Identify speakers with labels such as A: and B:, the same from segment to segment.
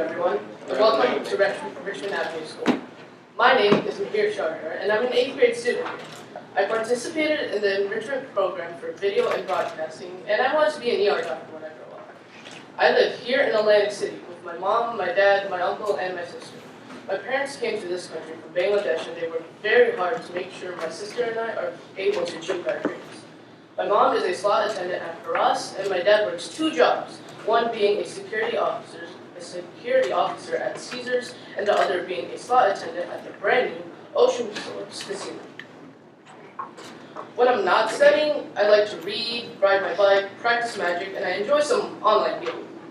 A: everyone, and welcome to Richmond Avenue School. My name is Mihir Sharner, and I'm an 8th grade student here. I participated in the enrichment program for video and broadcasting, and I want to be an ER doctor when I grow up. I live here in Atlantic City with my mom, my dad, my uncle, and my sister. My parents came to this country from Bangladesh, and they worked very hard to make sure my sister and I are able to achieve our dreams. My mom is a slot attendant at Paras, and my dad works 2 jobs, one being a security officer at Caesars, and the other being a slot attendant at the brand new Ocean Resorts Casino. When I'm not studying, I like to read, ride my bike, practice magic, and I enjoy some online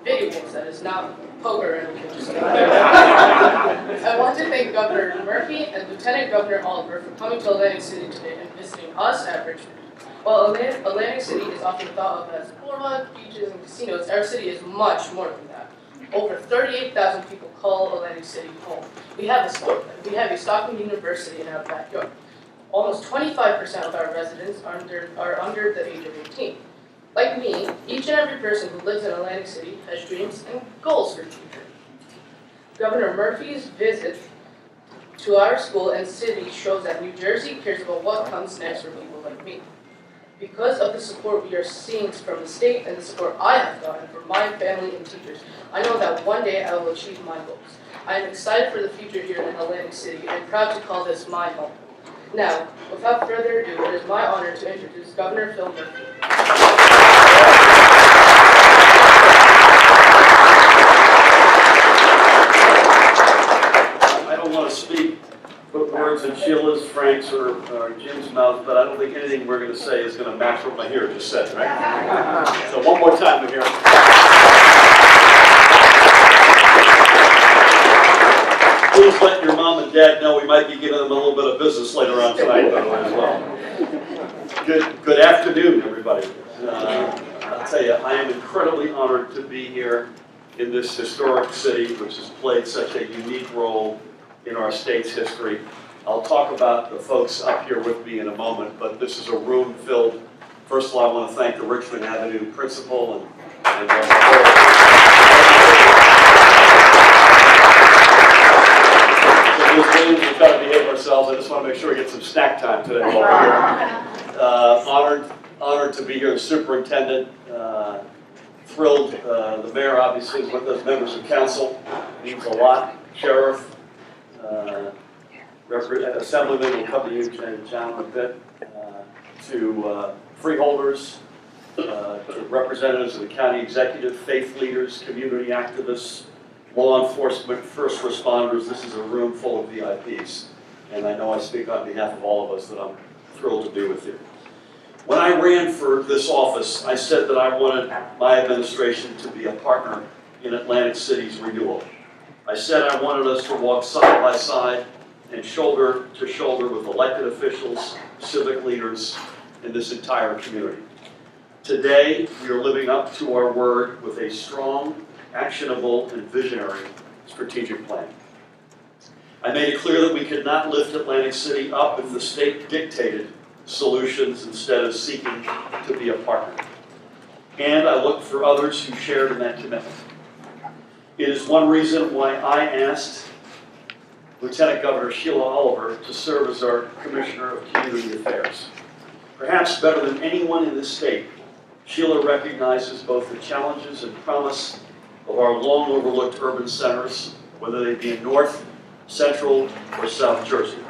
A: video games that is not poker and we can just I want to thank Governor Murphy and Lt Governor Oliver for coming to Atlantic City today and visiting us at Richmond. While Atlantic City is often thought of as boardwalk, beaches, and casinos, our city is much more than that. Over 38,000 people call Atlantic City home. We have a Stockton University in our backyard. Almost 25% of our residents are under the age of 18. Like me, each and every person who lives in Atlantic City has dreams and goals for the future. Governor Murphy's visit to our school and city shows that New Jersey cares about what comes next for people like me. Because of the support we are seeing from the state and the support I have gotten from my family and teachers, I know that one day I will achieve my goals. I am excited for the future here in Atlantic City and proud to call this my home. Now, without further ado, it is my honor to introduce Governor Phil Murphy.
B: I don't want to put words in Sheila's, Frank's, or Jim's mouth, but I don't think anything we're going to say is going to match what Mihir just said, right? So one more time, Mihir. Please let your mom and dad know we might be giving them a little bit of business later on tonight, by the way, as well. Good afternoon, everybody. I'll tell you, I am incredibly honored to be here in this historic city, which has played such a unique role in our state's history. I'll talk about the folks up here with me in a moment, but this is a room filled. First of all, I want to thank the Richmond Avenue principal and we've got to behave ourselves. I just want to make sure we get some snack time today while we're here. Honored to be here, the superintendent. Thrilled. The mayor obviously is with us, members of council. Means a lot. Sheriff. Assemblyman will come to you, John, in a bit. To freeholders, to representatives of the county executive, faith leaders, community activists, law enforcement, first responders. This is a room full of VIPs. And I know I speak on behalf of all of us that I'm thrilled to be with you. When I ran for this office, I said that I wanted my administration to be a partner in Atlantic City's renewal. I said I wanted us to walk side by side and shoulder to shoulder with elected officials, civic leaders, in this entire community. Today, we are living up to our word with a strong, actionable, and visionary strategic plan. I made it clear that we could not lift Atlantic City up if the state dictated solutions instead of seeking to be a partner. And I looked for others who shared in that commitment. It is one reason why I asked Lt Governor Sheila Oliver to serve as our Commissioner of Community Affairs. Perhaps better than anyone in this state, Sheila recognizes both the challenges and promise of our long overlooked urban centers, whether they be in North, Central, or South Jersey.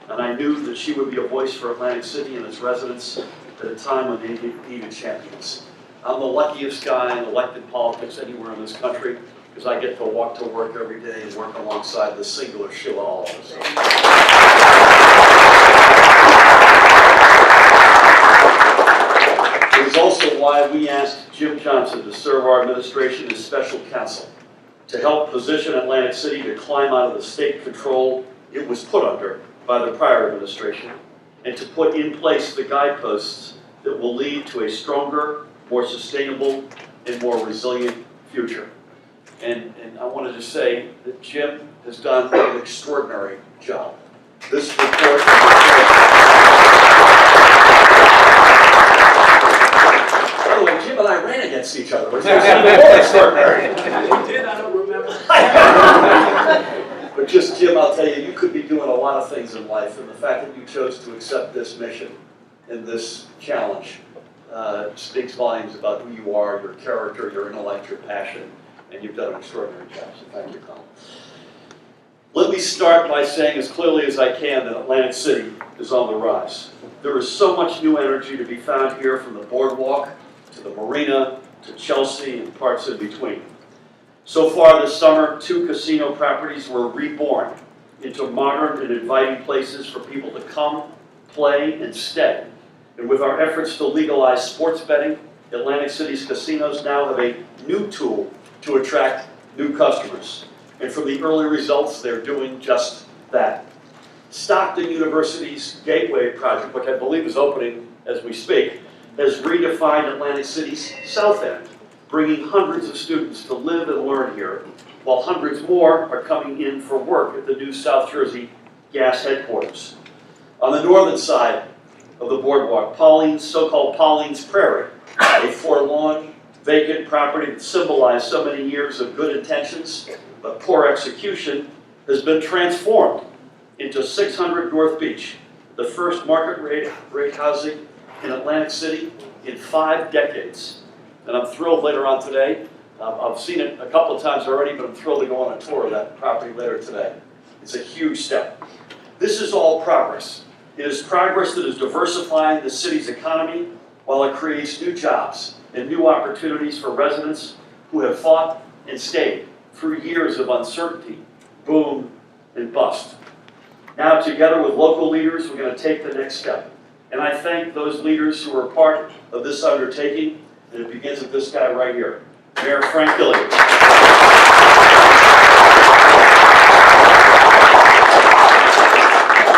B: And I knew that she would be a voice for Atlantic City and its residents at a time when they needed champions. I'm the luckiest guy in elected politics anywhere in this country because I get to walk to work every day and work alongside the singular Sheila Oliver. It is also why we asked Jim Johnson to serve our administration as special counsel to help position Atlantic City to climb out of the state control it was put under by the prior administration and to put in place the guideposts that will lead to a stronger, more sustainable, and more resilient future. And I want to just say that Jim has done an extraordinary job. This report... By the way, Jim and I ran against each other, which is even more extraordinary.
C: We did, I don't remember.
B: just, Jim, I'll tell you, you could be doing a lot of things in life, and the fact that you chose to accept this mission and this challenge speaks volumes about who you are, your character, your intellect, your passion, and you've done an extraordinary job, so thank you, Colin. Let me start by saying as clearly as I can that Atlantic City is on the rise. There is so much new energy to be found here, from the boardwalk to the marina to Chelsea and parts in between. So far this summer, 2 casino properties were reborn into modern and inviting places for people to come, play, and stay. And with our efforts to legalize sports betting, Atlantic City's casinos now have a new tool to attract new customers. And from the early results, they're doing just that. Stockton University's Gateway project, which I believe is opening as we speak, has redefined Atlantic City's South End, bringing hundreds of students to live and learn here, while hundreds more are coming in for work at the new South Jersey gas headquarters. On the northern side of the boardwalk, Pauline's, so-called Pauline's Prairie, a forlorn, vacant property that symbolized so many years of good intentions but poor execution, has been transformed into 600 North Beach, the first market rate housing in Atlantic City in 5 decades. And I'm thrilled later on today. I've seen it a couple of times already, but I'm thrilled to go on a tour of that property later today. It's a huge step. This is all progress. It is progress that is diversifying the city's economy while it creates new jobs and new opportunities for residents who have fought and stayed through years of uncertainty, boom, and bust. Now, together with local leaders, we're going to take the next step. And I thank those leaders who are part of this undertaking, and it begins with this guy right here, Mayor Frank Gilligan. I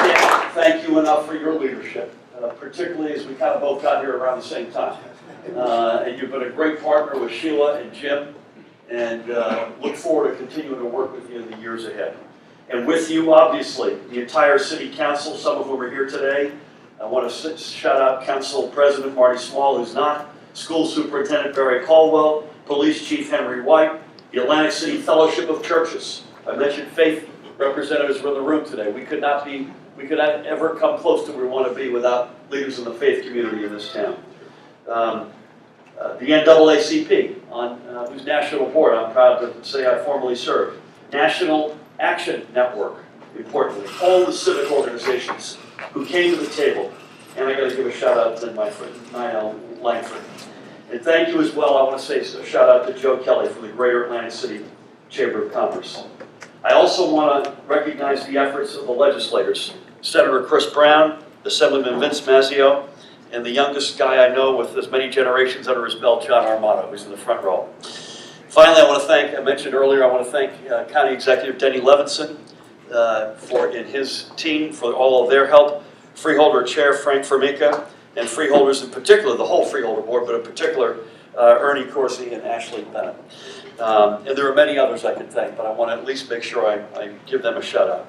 B: can't thank you enough for your leadership, particularly as we kind of both got here around the same time. And you've been a great partner with Sheila and Jim, and look forward to continuing to work with you in the years ahead. And with you, obviously, the entire City Council, some of whom are here today. I want to shout out Council President Marty Small, who's not, School Superintendent Barry Caldwell, Police Chief Henry White, the Atlantic City Fellowship of Churches. I mentioned faith representatives were in the room today. We could not ever come close to where we want to be without leaders in the faith community in this town. The NAACP, on whose national board I'm proud to say I formerly served. National Action Network, importantly. All the civic organizations who came to the table. And I got to give a shout out to my friend, Niall Langford. And thank you as well, I want to say a shout out to Joe Kelly from the Greater Atlantic City Chamber of Commerce. I also want to recognize the efforts of the legislators. Senator Chris Brown, Assemblyman Vince Mazzeo, and the youngest guy I know with as many generations under his belt, John Armato, who's in the front row. Finally, I want to thank, I mentioned earlier, I want to thank County Executive Denny Levinson and his team for all of their help, Freeholder Chair Frank Formica, and freeholders in particular, the whole freeholder board, but in particular, Ernie Corsi and Ashley Bennett. And there are many others I could thank, but I want to at least make sure I give them a shout out.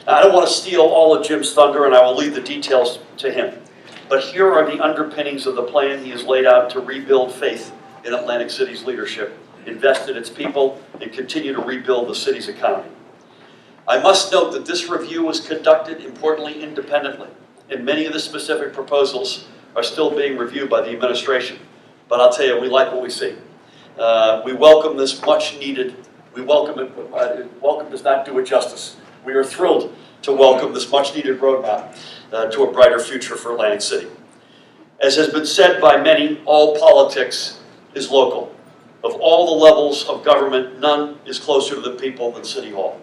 B: Now, I don't want to steal all of Jim's thunder, and I will leave the details to him. But here are the underpinnings of the plan he has laid out to rebuild faith in Atlantic City's leadership, invest in its people, and continue to rebuild the city's economy. I must note that this review was conducted, importantly, independently, and many of the specific proposals are still being reviewed by the administration. But I'll tell you, we like what we see. We welcome this much needed, we welcome it, welcome does not do it justice. We are thrilled to welcome this much needed roadmap to a brighter future for Atlantic City. As has been said by many, all politics is local. Of all the levels of government, none is closer to the people than City Hall.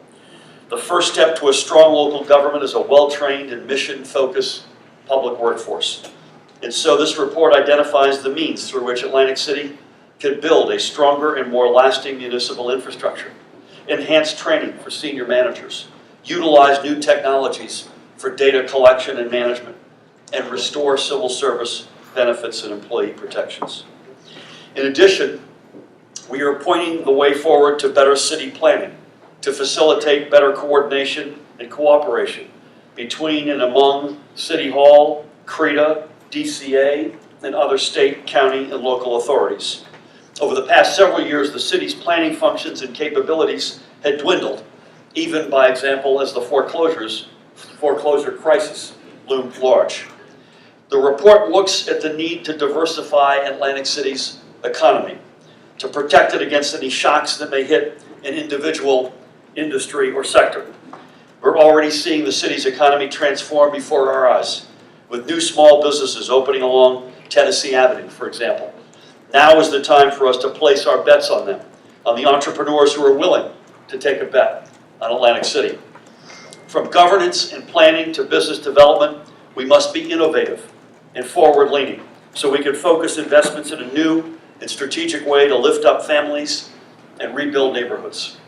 B: The first step to a strong local government is a well-trained and mission-focused public workforce. And so this report identifies the means through which Atlantic City can build a stronger and more lasting municipal infrastructure, enhance training for senior managers, utilize new technologies for data collection and management, and restore civil service benefits and employee protections. In addition, we are pointing the way forward to better city planning to facilitate better coordination and cooperation between and among City Hall, CRETA, DCA, and other state, county, and local authorities. Over the past several years, the city's planning functions and capabilities had dwindled, even by example as the foreclosure crisis loomed large. The report looks at the need to diversify Atlantic City's economy, to protect it against any shocks that may hit an individual industry or sector. We're already seeing the city's economy transform before our eyes, with new small businesses opening along Tennessee Avenue, for example. Now is the time for us to place our bets on them, on the entrepreneurs who are willing to take a bet on Atlantic City. From governance and planning to business development, we must be innovative and forward-leaning so we can focus investments in a new and strategic way to lift up families and rebuild neighborhoods.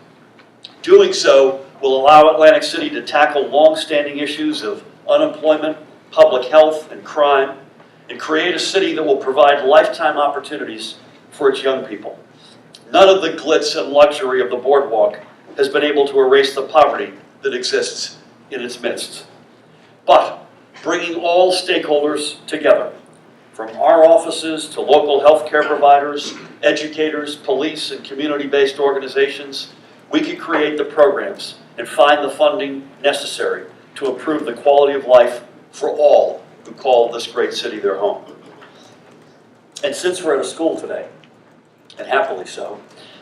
B: Doing so will allow Atlantic City to tackle long-standing issues of unemployment, public health, and crime, and create a city that will provide lifetime opportunities for its young people. None of the glitz and luxury of the boardwalk has been able to erase the poverty that exists in its midst. But bringing all stakeholders together, from our offices to local healthcare providers, educators, police, and community-based organizations, we can create the programs and find the funding necessary to improve the quality of life for all who call this great city their home. And since we're at a school today, and happily so,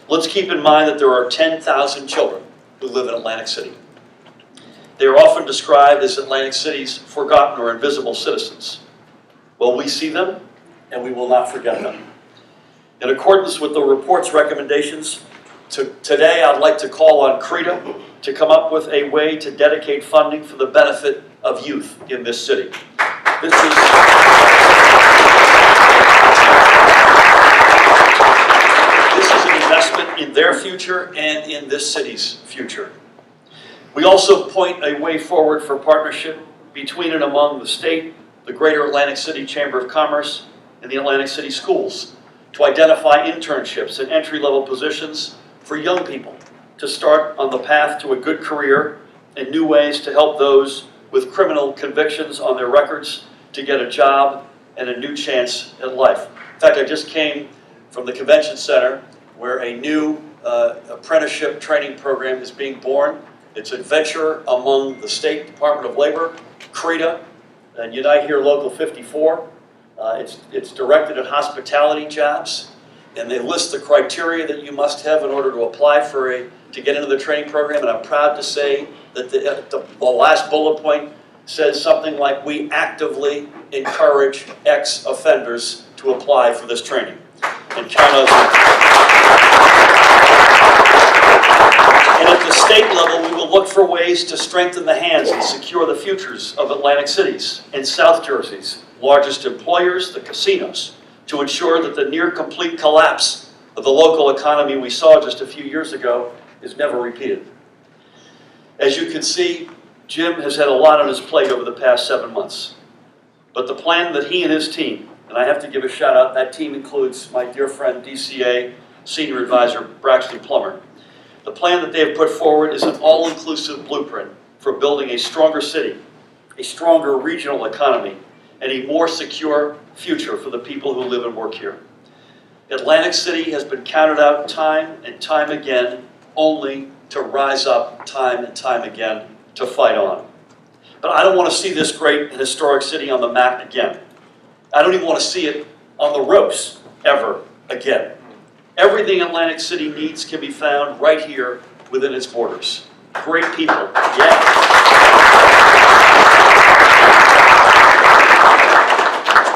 B: let's keep in mind that there are 10,000 children who live in Atlantic City. They are often described as Atlantic City's forgotten or invisible citizens. Well, we see them, and we will not forget them. In accordance with the report's recommendations, today I'd like to call on CRETA to come up with a way to dedicate funding for the benefit of youth in this city. This is an investment in their future and in this city's future. We also point a way forward for partnership between and among the state, the Greater Atlantic City Chamber of Commerce, and the Atlantic City Schools to identify internships and entry-level positions for young people to start on the path to a good career and new ways to help those with criminal convictions on their records to get a job and a new chance at life. In fact, I just came from the Convention Center where a new apprenticeship training program is being born. It's a venture among the State Department of Labor, CRETA, and Unite Here Local 54. It's directed at hospitality jobs, and they list the criteria that you must have in order to apply to get into the training program. And I'm proud to say that the last bullet point says something like, we actively encourage ex-offenders to apply for this training. And count us in. And at the state level, we will look for ways to strengthen the hands and secure the futures of Atlantic City's and South Jersey's largest employers, the casinos, to ensure that the near-complete collapse of the local economy we saw just a few years ago is never repeated. As you can see, Jim has had a lot on his plate over the past 7 months. But the plan that he and his team, and I have to give a shout out, that team includes my dear friend DCA Senior Advisor Braxton Plummer. The plan that they have put forward is an all-inclusive blueprint for building a stronger city, a stronger regional economy, and a more secure future for the people who live and work here. Atlantic City has been counted out time and time again, only to rise up time and time again to fight on. But I don't want to see this great and historic city on the map again. I don't even want to see it on the ropes ever again. Everything Atlantic City needs can be found right here within its borders. Great people, yeah.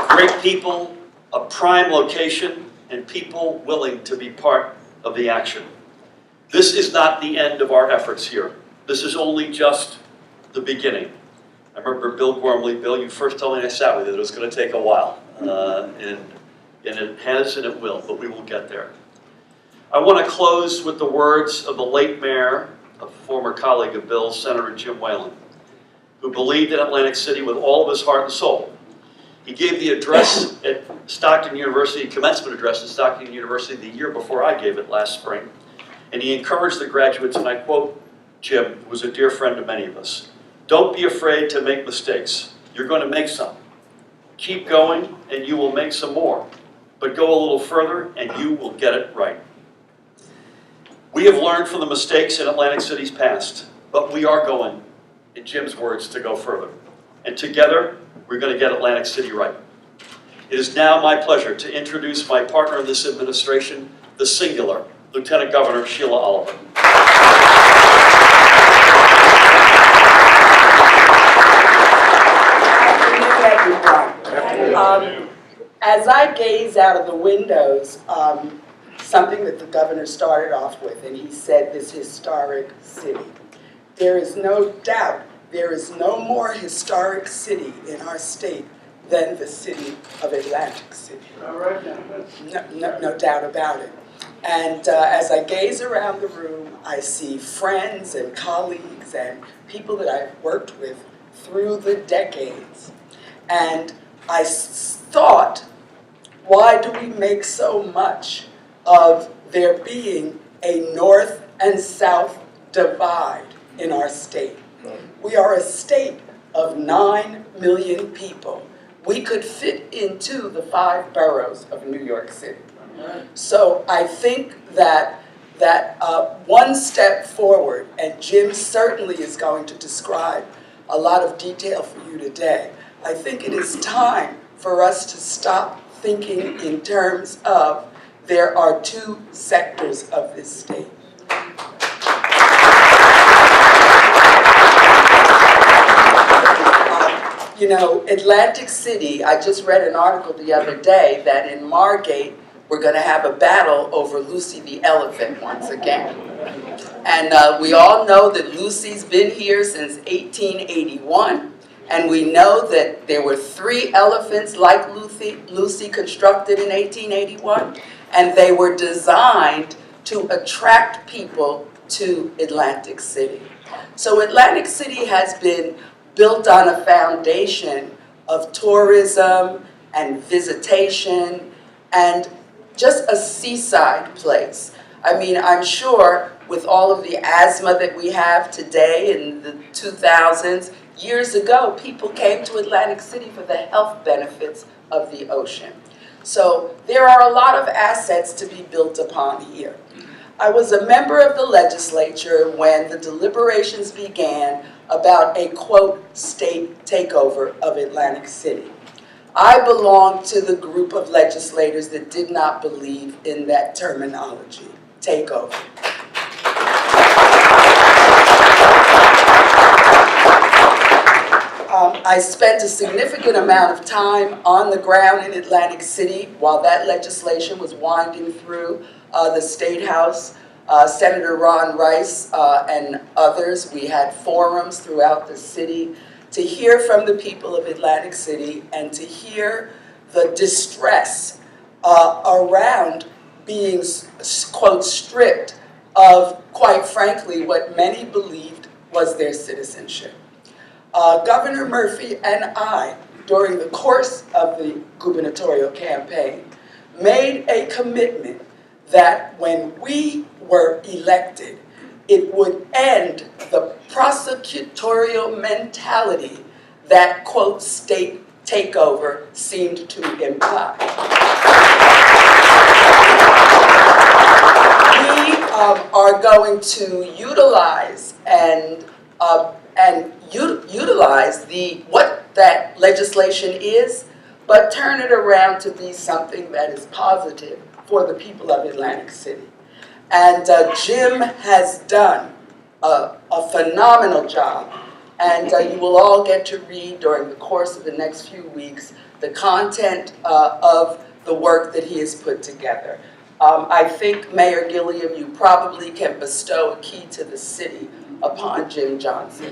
B: Great people, a prime location, and people willing to be part of the action. This is not the end of our efforts here. This is only just the beginning. I remember Bill Gormley, Bill, you first told me I sat with you that it was going to take a while. And it has and it will, but we will get there. I want to close with the words of the late mayor, a former colleague of Bill's, Senator Jim Whalen, who believed in Atlantic City with all of his heart and soul. He gave the address at Stockton University, commencement address at Stockton University the year before I gave it last spring. And he encouraged the graduates, and I quote Jim, who was a dear friend to many of us, "Don't be afraid to make mistakes. You're going to make some. Keep going, and you will make some more. But go a little further, and you will get it right." We have learned from the mistakes in Atlantic City's past, but we are going, in Jim's words, to go further. And together, we're going to get Atlantic City right. It is now my pleasure to introduce my partner in this administration, the singular, Lt Governor Sheila Oliver.
C: As I gaze out of the windows, something that the governor started off with, and he said this historic city. There is no doubt there is no more historic city in our state than the city of Atlantic City. No doubt about it. And as I gaze around the room, I see friends and colleagues and people that I've worked with through the decades. And I thought, why do we make so much of there being a north and south divide in our state? We are a state of 9 million people. We could fit into the 5 boroughs of New York City. So I think that one step forward, and Jim certainly is going to describe a lot of detail for you today, I think it is time for us to stop thinking in terms of there are 2 sectors of this state. You know, Atlantic City, I just read an article the other day that in Margate, we're going to have a battle over Lucy the elephant once again. And we all know that Lucy's been here since 1881. And we know that there were 3 elephants like Lucy constructed in 1881. And they were designed to attract people to Atlantic City. So Atlantic City has been built on a foundation of tourism and visitation and just a seaside place. I mean, I'm sure with all of the asthma that we have today in the 2000s, years ago, people came to Atlantic City for the health benefits of the ocean. So there are a lot of assets to be built upon here. I was a member of the legislature when the deliberations began about a, quote, state takeover of Atlantic City. I belonged to the group of legislators that did not believe in that terminology, takeover. I spent a significant amount of time on the ground in Atlantic City while that legislation was winding through the State House. Senator Ron Rice and others, we had forums throughout the city to hear from the people of Atlantic City and to hear the distress around being, quote, stripped of, quite frankly, what many believed was their citizenship. Governor Murphy and I, during the course of the gubernatorial campaign, made a commitment that when we were elected, it would end the prosecutorial mentality that, quote, state takeover seemed to imply. We are going to utilize utilize what that legislation is, but turn it around to be something that is positive for the people of Atlantic City. And Jim has done a phenomenal job. And you will all get to read during the course of the next few weeks the content of the work that he has put together. I think, Mayor Gilliam, you probably can bestow a key to the city upon Jim Johnson.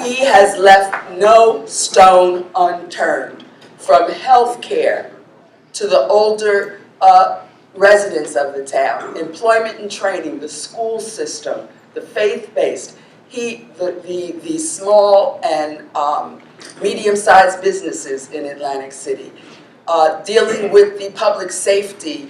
C: He has left no stone unturned, from health care to the older residents of the town, employment and training, the school system, the faith-based, the small and medium-sized businesses in Atlantic City, dealing with the public safety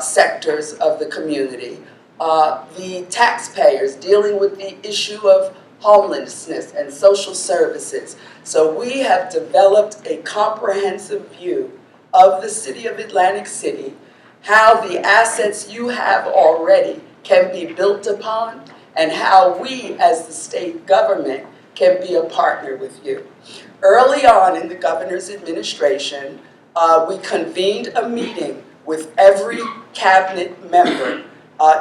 C: sectors of the community, the taxpayers, dealing with the issue of homelessness and social services. So we have developed a comprehensive view of the city of Atlantic City, how the assets you have already can be built upon, and how we as the state government can be a partner with you. Early on in the governor's administration, we convened a meeting with every cabinet member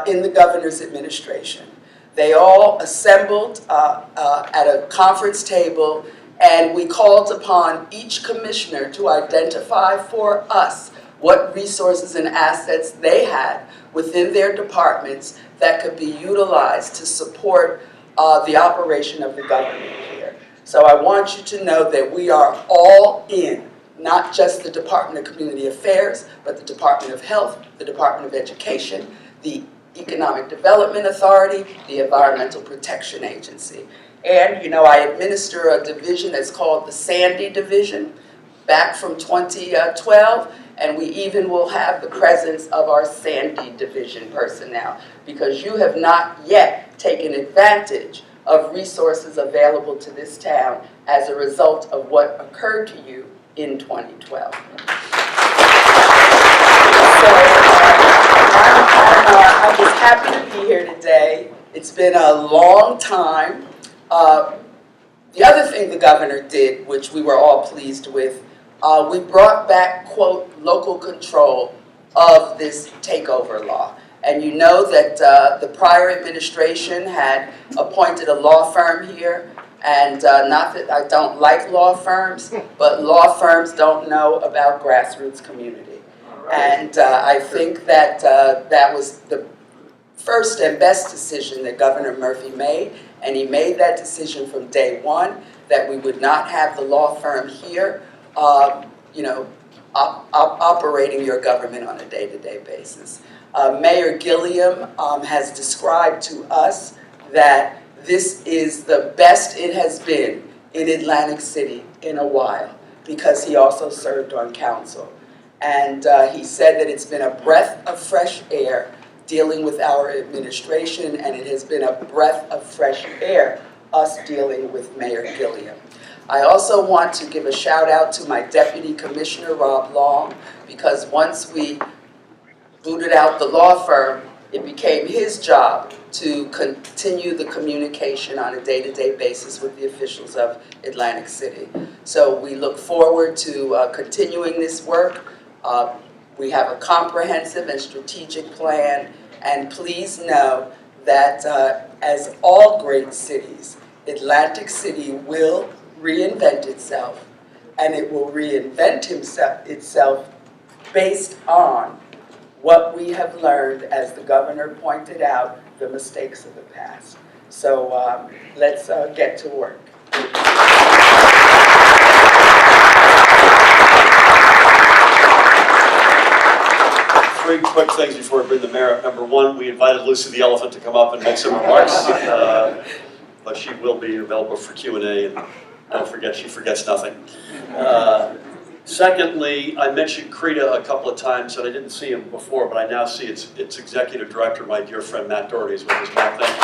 C: in the governor's administration. They all assembled at a conference table, and we called upon each commissioner to identify for us what resources and assets they had within their departments that could be utilized to support the operation of the government here. So I want you to know that we are all in, not just the Department of Community Affairs, but the Department of Health, the Department of Education, the Economic Development Authority, the Environmental Protection Agency. And, you know, I administer a division that's called the Sandy Division, back from 2012, and we even will have the presence of our Sandy Division personnel, because you have not yet taken advantage of resources available to this town as a result of what occurred to you in 2012. I'm just happy to be here today. It's been a long time. The other thing the governor did, which we were all pleased with, we brought back, quote, local control of this takeover law. And you know that the prior administration had appointed a law firm here, and not that I don't like law firms, but law firms don't know about grassroots community. And I think that that was the first and best decision that Governor Murphy made, and he made that decision from day one that we would not have the law firm here, you know, operating your government on a day-to-day basis. Mayor Gilliam has described to us that this is the best it has been in Atlantic City in a while, because he also served on council. And he said that it's been a breath of fresh air dealing with our administration, and it has been a breath of fresh air us dealing with Mayor Gilliam. I also want to give a shout out to my Deputy Commissioner, Rob Long, because once we booted out the law firm, it became his job to continue the communication on a day-to-day basis with the officials of Atlantic City. So we look forward to continuing this work. We have a comprehensive and strategic plan, and please know that as all great cities, Atlantic City will reinvent itself, and it will reinvent itself based on what we have learned, as the governor pointed out, the mistakes of the past. So let's get to work.
B: Three quick things before I bring the mayor up. Number one, we invited Lucy the elephant to come up and make some remarks, but she will be available for Q&A, and don't forget, she forgets nothing. Secondly, I mentioned CRETA a couple of times, and I didn't see him before, but I now see its executive director, my dear friend Matt Doherty, is with us. Matt, thank you.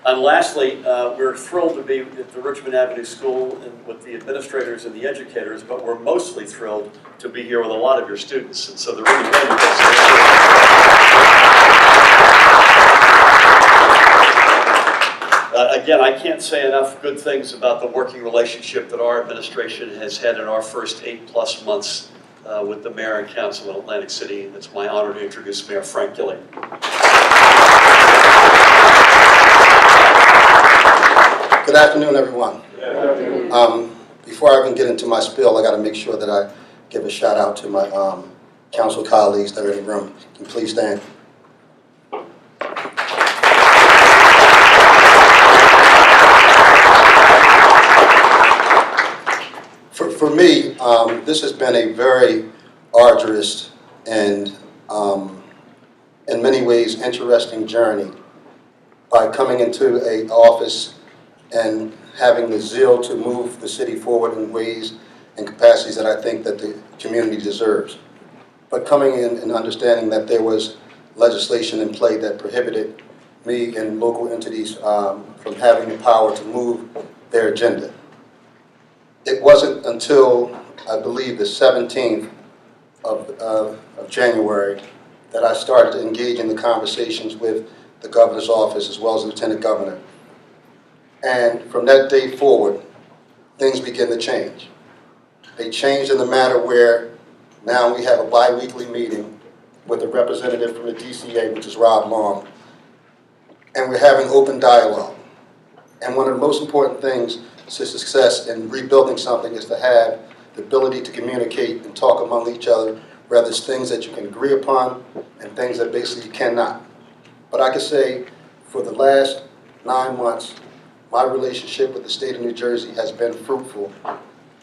B: And lastly, we're thrilled to be at the Richmond Avenue School and with the administrators and the educators, but we're mostly thrilled to be here with a lot of your students, and so they're really again, I can't say enough good things about the working relationship that our administration has had in our first 8+ months with the mayor and council in Atlantic City. It's my honor to introduce Mayor Frank Gilliam.
D: Good afternoon, everyone. Before I even get into my spiel, I got to make sure that I give a shout out to my council colleagues that are in the room. Can you please stand? For me, this has been a very arduous and in many ways interesting journey by coming into an office and having the zeal to move the city forward in ways and capacities that I think that the community deserves. But coming in and understanding that there was legislation in play that prohibited me and local entities from having the power to move their agenda. It wasn't until, I believe, the 17th of January that I started to engage in the conversations with the governor's office as well as the lieutenant governor. And from that day forward, things began to change. They changed in the matter where now we have a bi-weekly meeting with a representative from the DCA, which is Rob Long, and we're having open dialogue. And one of the most important things to success in rebuilding something is to have the ability to communicate and talk among each other, whether it's things that you can agree upon and things that basically you cannot. But I can say for the last 9 months, my relationship with the state of New Jersey has been fruitful,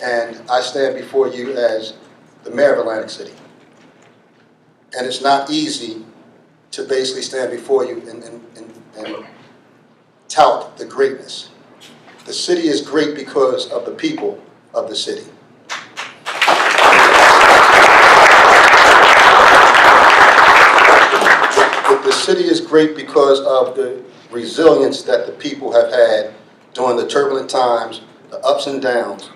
D: and I stand before you as the mayor of Atlantic City. And it's not easy to basically stand before you and tout the greatness. The city is great because of the people of the city. The city is great because of the resilience that the people have had during the turbulent times, the ups and downs,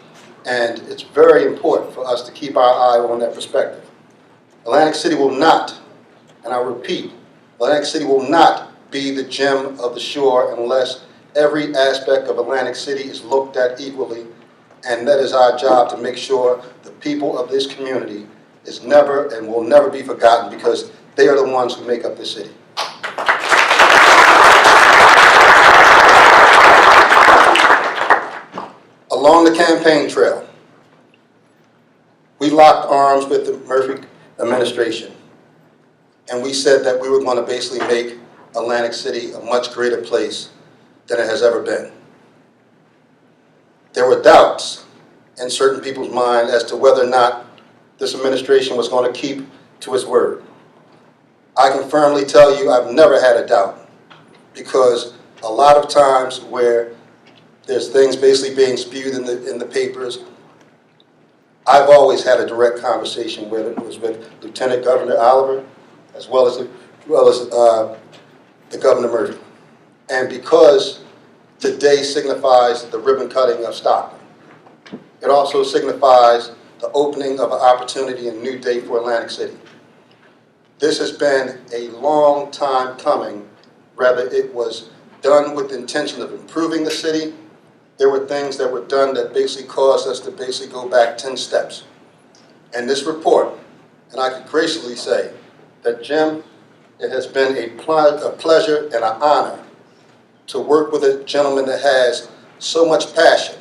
D: and it's very important for us to keep our eye on that perspective. Atlantic City will not, and I repeat, Atlantic City will not be the gem of the shore unless every aspect of Atlantic City is looked at equally, and that is our job to make sure the people of this community is never and will never be forgotten because they are the ones who make up the city. Along the campaign trail, we locked arms with the Murphy administration, and we said that we were going to basically make Atlantic City a much greater place than it has ever been. There were doubts in certain people's mind as to whether or not this administration was going to keep to its word. I can firmly tell you I've never had a doubt, because a lot of times where there's things basically being spewed in the papers, I've always had a direct conversation with it. It was with Lt Governor Oliver as well as the Governor Murphy. And because today signifies the ribbon cutting of Stockton, it also signifies the opening of an opportunity and new day for Atlantic City. This has been a long time coming. Rather, it was done with the intention of improving the city. There were things that were done that basically caused us to basically go back 10 steps. And this report, and I can graciously say that, Jim, it has been a pleasure and an honor to work with a gentleman that has so much passion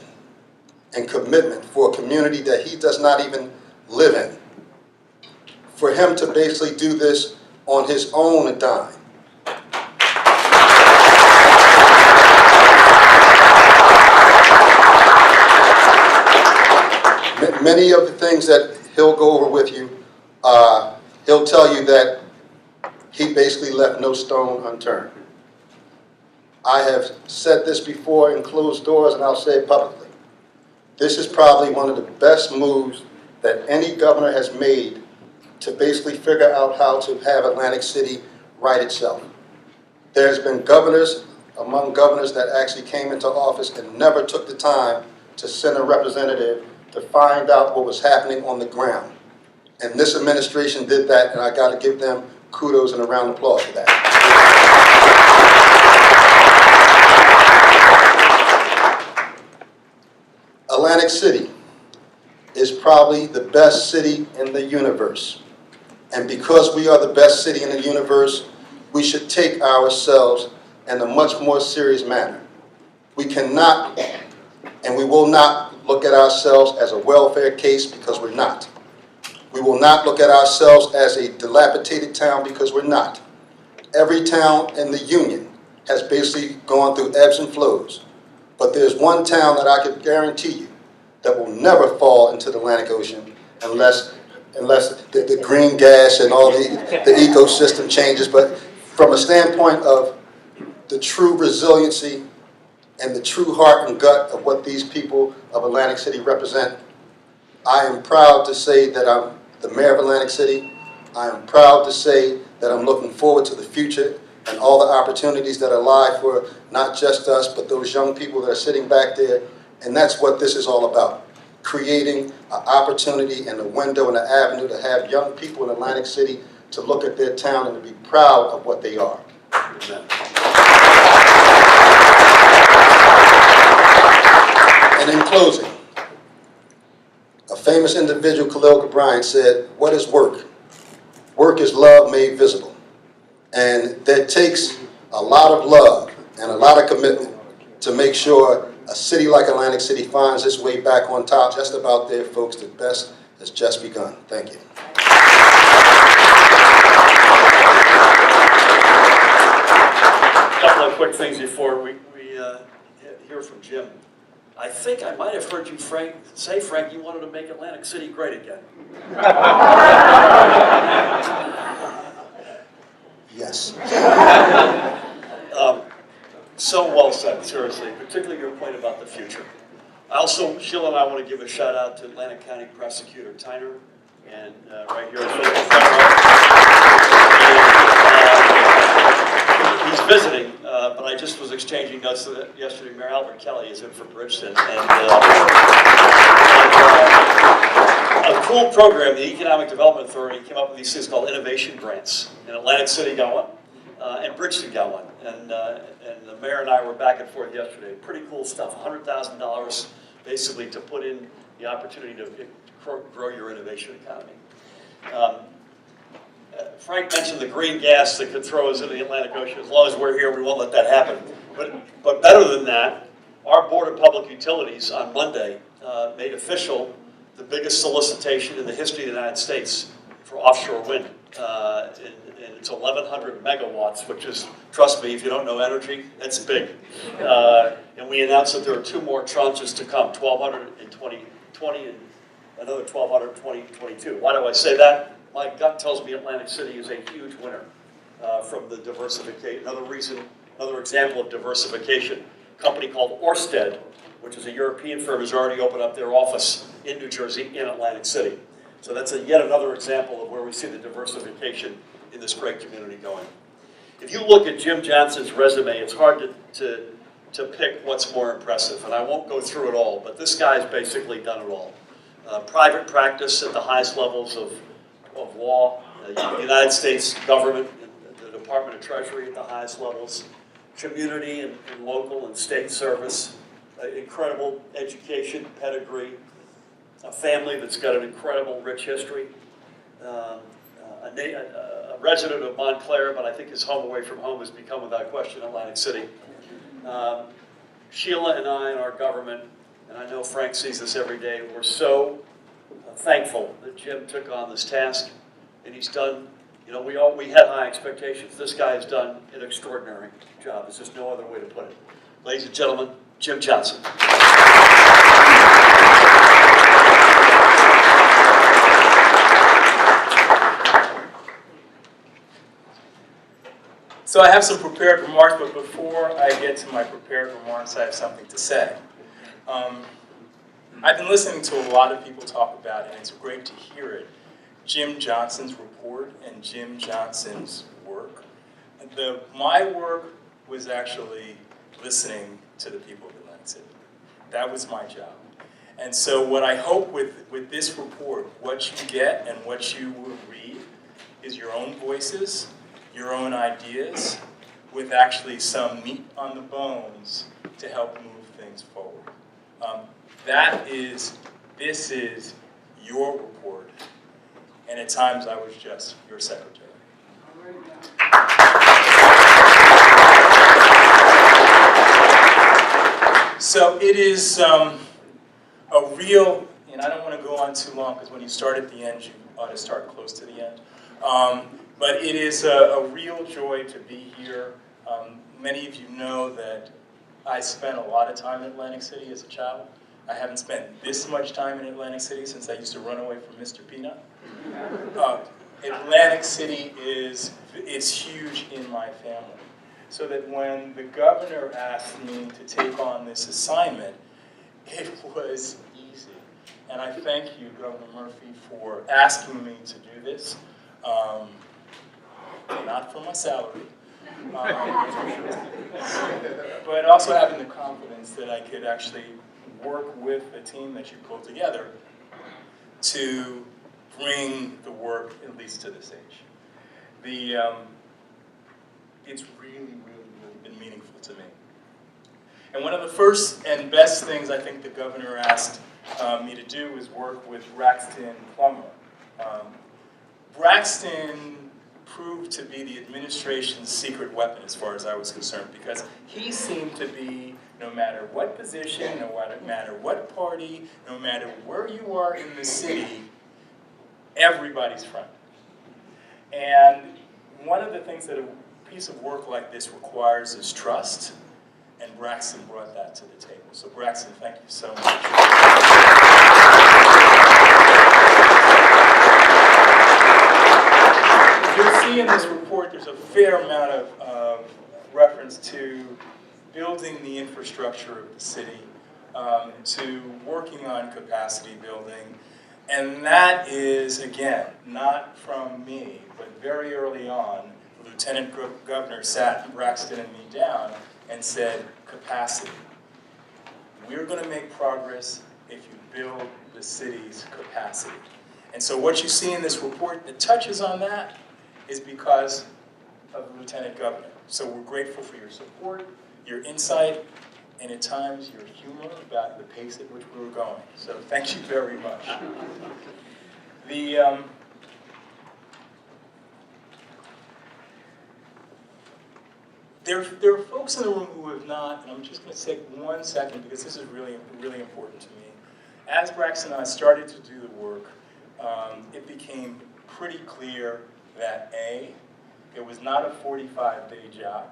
D: and commitment for a community that he does not even live in. For him to basically do this on his own dime. Many of the things that he'll go over with you, he'll tell you that he basically left no stone unturned. I have said this before in closed doors, and I'll say it publicly. This is probably one of the best moves that any governor has made to basically figure out how to have Atlantic City right itself. There's been governors, among governors that actually came into office and never took the time to send a representative to find out what was happening on the ground. And this administration did that, and I got to give them kudos and a round of applause for that. Atlantic City is probably the best city in the universe. And because we are the best city in the universe, we should take ourselves in a much more serious manner. We cannot and we will not look at ourselves as a welfare case, because we're not. We will not look at ourselves as a dilapidated town, because we're not. Every town in the Union has basically gone through ebbs and flows. But there's one town that I could guarantee you that will never fall into the Atlantic Ocean unless the green gas and all the ecosystem changes. But from a standpoint of the true resiliency and the true heart and gut of what these people of Atlantic City represent, I am proud to say that I'm the mayor of Atlantic City. I am proud to say that I'm looking forward to the future and all the opportunities that are lie for not just us, but those young people that are sitting back there. And that's what this is all about, creating an opportunity and a window and an avenue to have young people in Atlantic City to look at their town and to be proud of what they are.
B: Amen.
D: And in closing, a famous individual, Lt Governor, said, "What is work? Work is love made visible." And that takes a lot of love and a lot of commitment to make sure a city like Atlantic City finds its way back on top. Just about there, folks. The best has just begun. Thank you.
B: A couple of quick things before we hear from Jim. I think I might have heard you, Frank, you wanted to make Atlantic City great again.
D: Yes.
B: So well said, seriously, particularly your point about the future. Also, Sheila and I want to give a shout out to Atlantic County Prosecutor Tyner, and right here in front of he's visiting, but I just was exchanging notes yesterday. Mayor Albert Kelly is in from Bridgeton, and a cool program, the Economic Development Authority came up with these things called innovation grants, and Atlantic City got one. And Bridgeton got one, and the mayor and I were back and forth yesterday. Pretty cool stuff, $100,000 basically to put in the opportunity to grow your innovation economy. Frank mentioned the green gas that could throw us into the Atlantic Ocean. As long as we're here, we won't let that happen. But better than that, our Board of Public Utilities on Monday made official the biggest solicitation in the history of the United States for offshore wind. And it's 1,100 megawatts, which is, trust me, if you don't know energy, that's big. And we announced that there are 2 more tranches to come, 1,200 in 2020 and another 1,200 in 2022. Why do I say that? My gut tells me Atlantic City is a huge winner from the diversification. Another example of diversification. A company called Ørsted, which is a European firm, has already opened up their office in New Jersey, in Atlantic City. So that's yet another example of where we see the diversification in this great community going. If you look at Jim Johnson's resume, it's hard to pick what's more impressive, and I won't go through it all, but this guy's basically done it all. Private practice at the highest levels of law, United States government, the Department of Treasury at the highest levels, community and local and state service, incredible education, pedigree, a family that's got an incredible, rich history, a resident of Montclair, but I think his home away from home has become, without question, Atlantic City. Sheila and I and our government, and I know Frank sees this every day, we're so thankful that Jim took on this task, and he's done, we had high expectations. This guy has done an extraordinary job. There's just no other way to put it. Ladies and gentlemen, Jim Johnson.
E: So I have some prepared remarks, but before I get to my prepared remarks, I have something to say. I've been listening to a lot of people talk about, and it's great to hear it, Jim Johnson's report and Jim Johnson's work. My work was actually listening to the people of Atlantic City. That was my job. And so what I hope with this report, what you get and what you will read is your own voices, your own ideas, with actually some meat on the bones to help move things forward. This is your report, and at times I was just your secretary. So it is a real, and I don't want to go on too long because when you start at the end, you ought to start close to the end. But it is a real joy to be here. Many of you know that I spent a lot of time in Atlantic City as a child. I haven't spent this much time in Atlantic City since I used to run away from Mr. Peanut. Atlantic City is huge in my family. So that when the governor asked me to take on this assignment, it was easy. And I thank you, Governor Murphy, for asking me to do this. Not for my salary, but also having the confidence that I could actually work with the team that you pulled together to bring the work at least to this age. It's really been meaningful to me. And one of the first and best things I think the governor asked me to do was work with Braxton Plummer. Braxton proved to be the administration's secret weapon as far as I was concerned, because he seemed to be, no matter what position, no matter what party, no matter where you are in the city, everybody's friend. And one of the things that a piece of work like this requires is trust, and Braxton brought that to the table. So Braxton, thank you so much. You'll see in this report there's a fair amount of reference to building the infrastructure of the city, to working on capacity building. And that is, again, not from me, but very early on, the Lieutenant Governor sat Braxton and me down and said, capacity. We're going to make progress if you build the city's capacity. And so what you see in this report that touches on that is because of the Lieutenant Governor. So we're grateful for your support, your insight, and at times your humor about the pace at which we were going. So thank you very much. There are folks in the room who have not, and I'm just going to take 1 second because this is really important to me. As Braxton and I started to do the work, it became pretty clear that A, it was not a 45-day job.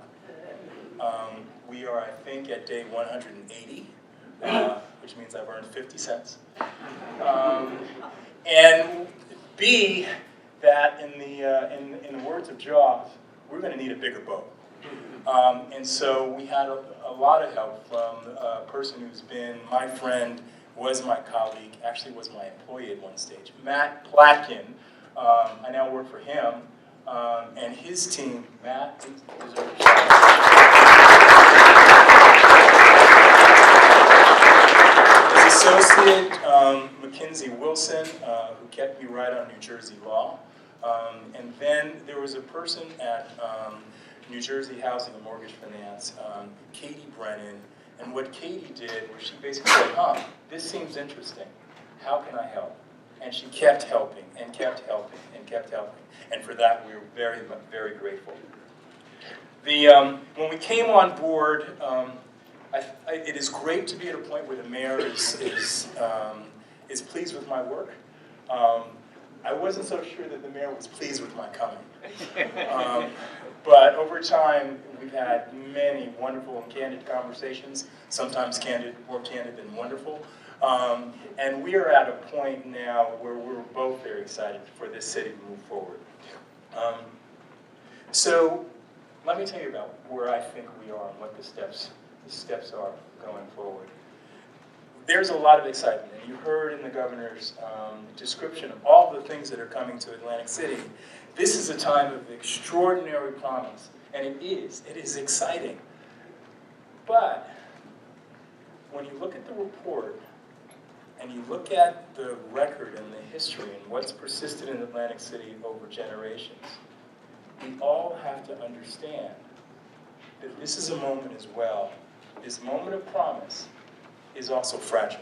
E: We are, I think, at day 180, which means I've earned 50 cents. And B, that in the words of Jaws, we're going to need a bigger boat. And so we had a lot of help from a person who's been my friend, was my colleague, actually was my employee at one stage, Matt Platkin. I now work for him, and his team. Matt, deserves a shout out. His associate, Mackenzie Wilson, who kept me right on New Jersey law. And then there was a person at New Jersey Housing and Mortgage Finance, Katie Brennan, and what Katie did was she basically said, this seems interesting. How can I help? And she kept helping, and kept helping, and kept helping. And for that, we were very, very grateful. When we came on board, it is great to be at a point where the mayor is pleased with my work. I wasn't so sure that the mayor was pleased with my coming. But over time, we've had many wonderful and candid conversations, sometimes more candid than wonderful. And we are at a point now where we're both very excited for this city to move forward. So let me tell you about where I think we are and what the steps are going forward. There's a lot of excitement, and you heard in the governor's description of all the things that are coming to Atlantic City. This is a time of extraordinary promise, and it is exciting. But when you look at the report, and you look at the record and the history and what's persisted in Atlantic City over generations, we all have to understand that this is a moment as well. This moment of promise is also fragile.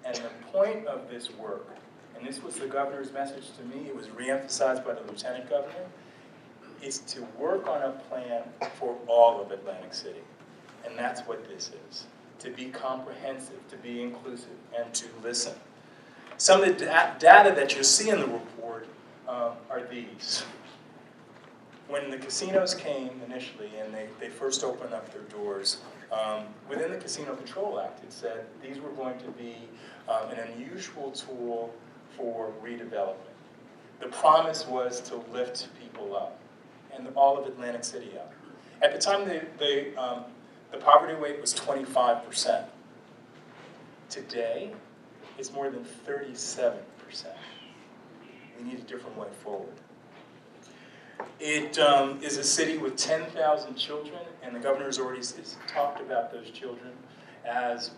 E: And the point of this work, and this was the governor's message to me, it was reemphasized by the lieutenant governor, is to work on a plan for all of Atlantic City. And that's what this is. To be comprehensive, to be inclusive, and to listen. Some of the data that you'll see in the report are these. When the casinos came initially and they first opened up their doors, within the Casino Control Act, it said these were going to be an unusual tool for redevelopment. The promise was to lift people up, and all of Atlantic City up. At the time, the poverty rate was 25%. Today, it's more than 37%. We need a different way forward. It is a city with 10,000 children, and the governor has already talked about those children as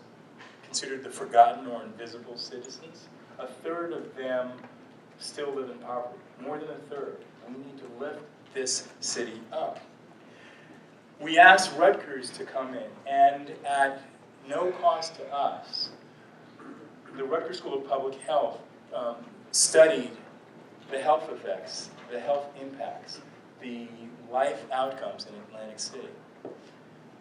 E: considered the forgotten or invisible citizens. A third of them still live in poverty, more than a third. We need to lift this city up. We asked Rutgers to come in, and at no cost to us, the Rutgers School of Public Health studied the health effects, the health impacts, the life outcomes in Atlantic City.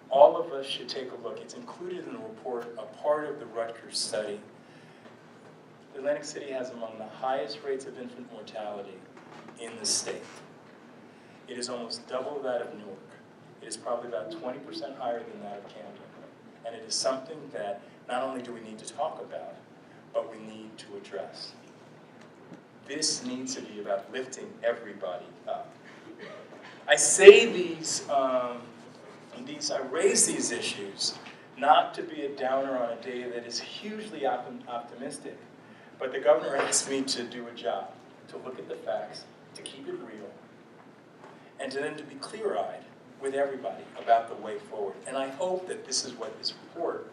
E: All of us should take a look. It's included in the report, a part of the Rutgers study. Atlantic City has among the highest rates of infant mortality in the state. It is almost double that of Newark. It is probably about 20% higher than that of Camden. And it is something that not only do we need to talk about, but we need to address. This needs to be about lifting everybody up. I say I raise these issues not to be a downer on a day that is hugely optimistic, but the governor asked me to do a job, to look at the facts, to keep it real, and to then to be clear-eyed with everybody about the way forward. And I hope that this is what this report,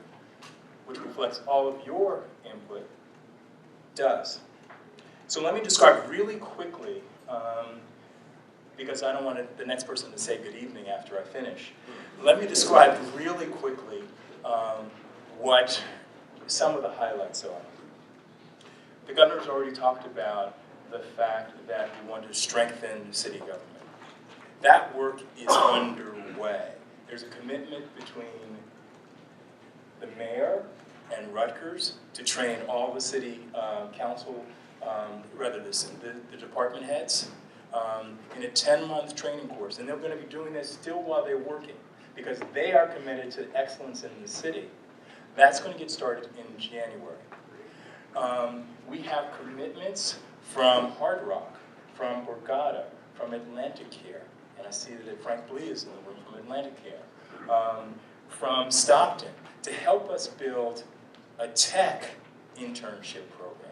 E: which reflects all of your input, does. So let me describe really quickly, because I don't want the next person to say good evening after I finish. Let me describe really quickly what some of the highlights are. The governor's already talked about the fact that we want to strengthen city government. That work is underway. There's a commitment between the mayor and Rutgers to train all the city council, the department heads, in a 10-month training course. And they're going to be doing this still while they're working, because they are committed to excellence in the city. That's going to get started in January. We have commitments from Hard Rock, from Borgata, from Atlanticare, and I see that Frank Blee is in the room from Atlanticare, from Stockton, to help us build a tech internship program.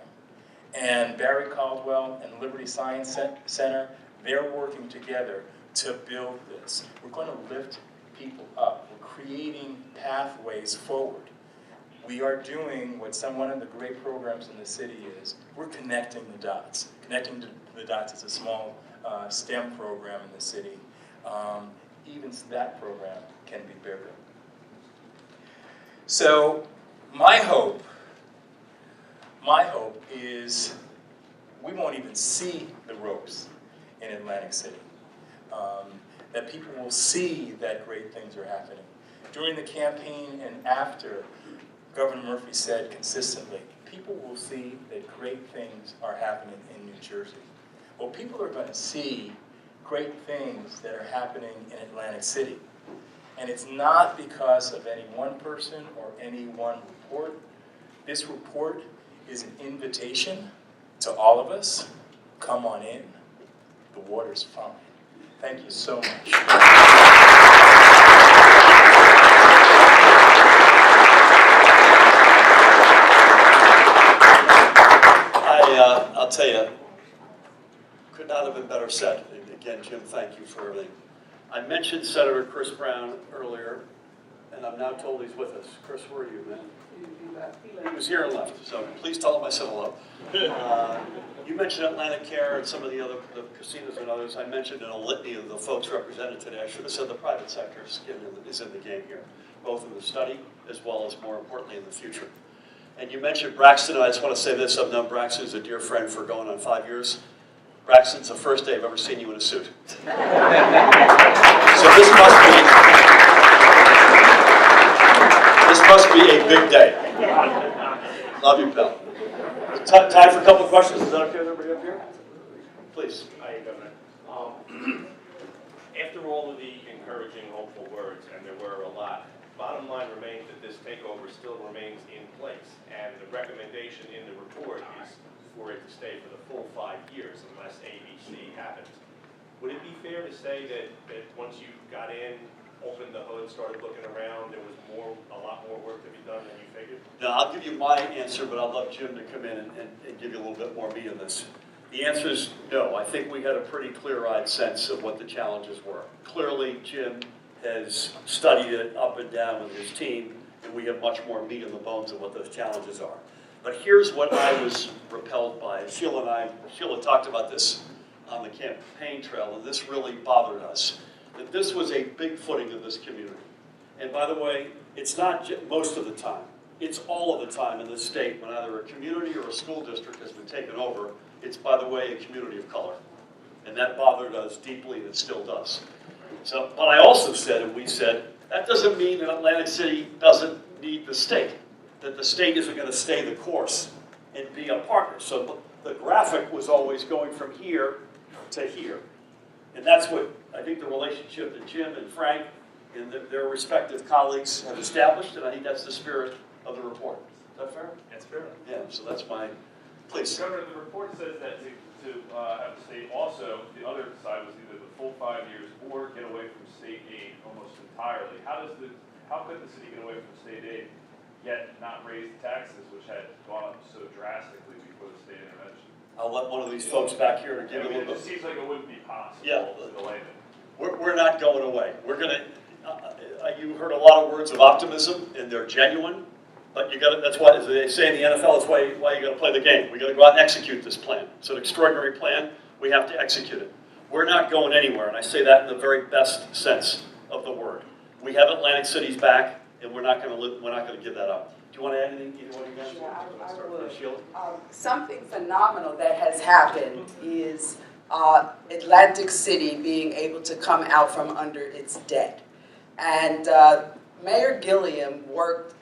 E: And Barry Caldwell and Liberty Science Center, they're working together to build this. We're going to lift people up. We're creating pathways forward. We are doing what one of the great programs in the city is. We're connecting the dots. Connecting the dots is a small STEM program in the city. Even that program can be bigger. So my hope is we won't even see the ropes in Atlantic City. That people will see that great things are happening. During the campaign and after, Governor Murphy said consistently, people will see that great things are happening in New Jersey. Well, people are going to see great things that are happening in Atlantic City. And it's not because of any one person or any one report. This report is an invitation to all of us. Come on in. The water's fine. Thank you so much.
B: I'll tell you, could not have been better said. Again, Jim, thank you for everything. I mentioned Senator Chris Brown earlier, and I'm now told he's with us. Chris, where are you, man? He was here and left, so please tell him I said hello. You mentioned Atlanticare and some of the casinos and others. I mentioned in a litany of the folks represented today. I should have said the private sector is in the game here, both in the study as well as, more importantly, in the future. And you mentioned Braxton, and I just want to say this. I've known Braxton as a dear friend for going on 5 years. Braxton's the first day I've ever seen you in a suit. So this must be a big day. Love you, pal. Time for a couple of questions. Is that okay with everybody up here? Please.
F: Hi, Governor. After all of the encouraging, hopeful words, and there were a lot, bottom line remains that this takeover still remains in place, and the recommendation in the report is for it to stay for the full 5 years unless ABC happens. Would it be fair to say that once you got in, opened the hood, started looking around, there was a lot more work to be done than you figured?
B: No, I'll give you my answer, but I'll love Jim to come in and give you a little bit more meat on this. The answer is no. I think we had a pretty clear-eyed sense of what the challenges were. Clearly, Jim has studied it up and down with his team, and we have much more meat on the bones of what those challenges are. But here's what I was repelled by. Sheila talked about this on the campaign trail, and this really bothered us, that this was a big footing of this community. And by the way, it's not most of the time. It's all of the time in this state when either a community or a school district has been taken over, it's, by the way, a community of color. And that bothered us deeply, and it still does. So, but I also said, and we said, that doesn't mean that Atlantic City doesn't need the state, that the state isn't going to stay the course and be a partner. So the graphic was always going from here to here. And that's what I think the relationship that Jim and Frank and their respective colleagues have established, and I think that's the spirit of the report. Is that fair?
E: That's fair.
B: Yeah, so that's my, please.
F: Governor, the report says that to have the state also, the other side was either the full 5 years or get away from state aid almost entirely. How could the city get away from state aid yet not raise the taxes, which had gone up so drastically before the state intervention?
B: I'll let one of these folks back here to give you a little bit.
F: It just seems like it wouldn't be possible
B: Yeah.
F: to delay it.
B: We're not going away. We're going to, you heard a lot of words of optimism, and they're genuine, but you got to, that's why, as they say in the NFL, that's why you got to play the game. We got to go out and execute this plan. It's an extraordinary plan. We have to execute it. We're not going anywhere, and I say that in the very best sense of the word. We have Atlantic City's back, and we're not going to give that up. Do you want to add anything, either one of you guys?
C: Yeah, I would.
B: Sheila?
C: Something phenomenal that has happened is Atlantic City being able to come out from under its debt. And Mayor Gilliam worked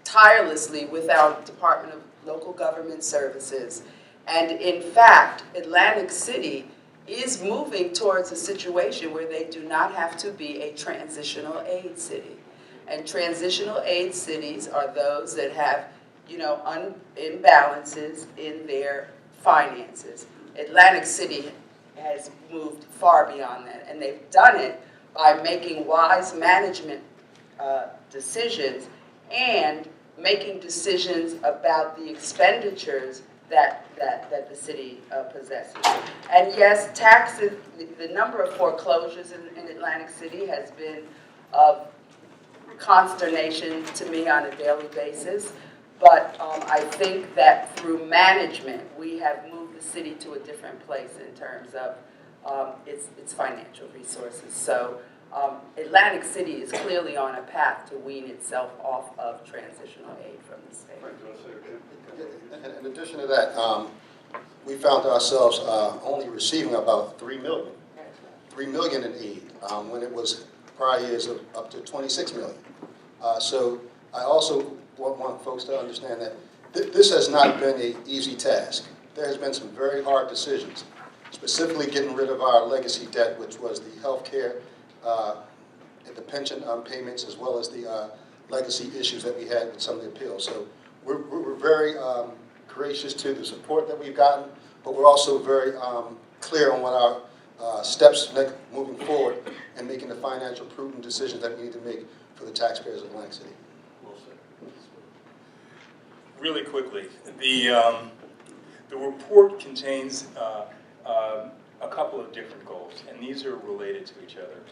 C: tirelessly with our Department of Local Government Services. And in fact, Atlantic City is moving towards a situation where they do not have to be a transitional aid city. And transitional aid cities are those that have, imbalances in their finances. Atlantic City has moved far beyond that, and they've done it by making wise management decisions and making decisions about the expenditures that the city possesses. And yes, taxes, the number of foreclosures in Atlantic City has been of consternation to me on a daily basis. But I think that through management, we have moved the city to a different place in terms of its financial resources. So Atlantic City is clearly on a path to wean itself off of transitional aid from the state.
D: In addition to that, we found ourselves only receiving about $3 million. $3 million in aid when it was prior years of up to $26 million. So I also want folks to understand that this has not been an easy task. There has been some very hard decisions, specifically getting rid of our legacy debt, which was the health care and the pension payments, as well as the legacy issues that we had with some of the appeals. So we're very gracious to the support that we've gotten, but we're also very clear on what our steps moving forward and making the financial prudent decisions that we need to make for the taxpayers of Atlantic City.
E: Really quickly, the report contains a couple of different goals, and these are related to each other.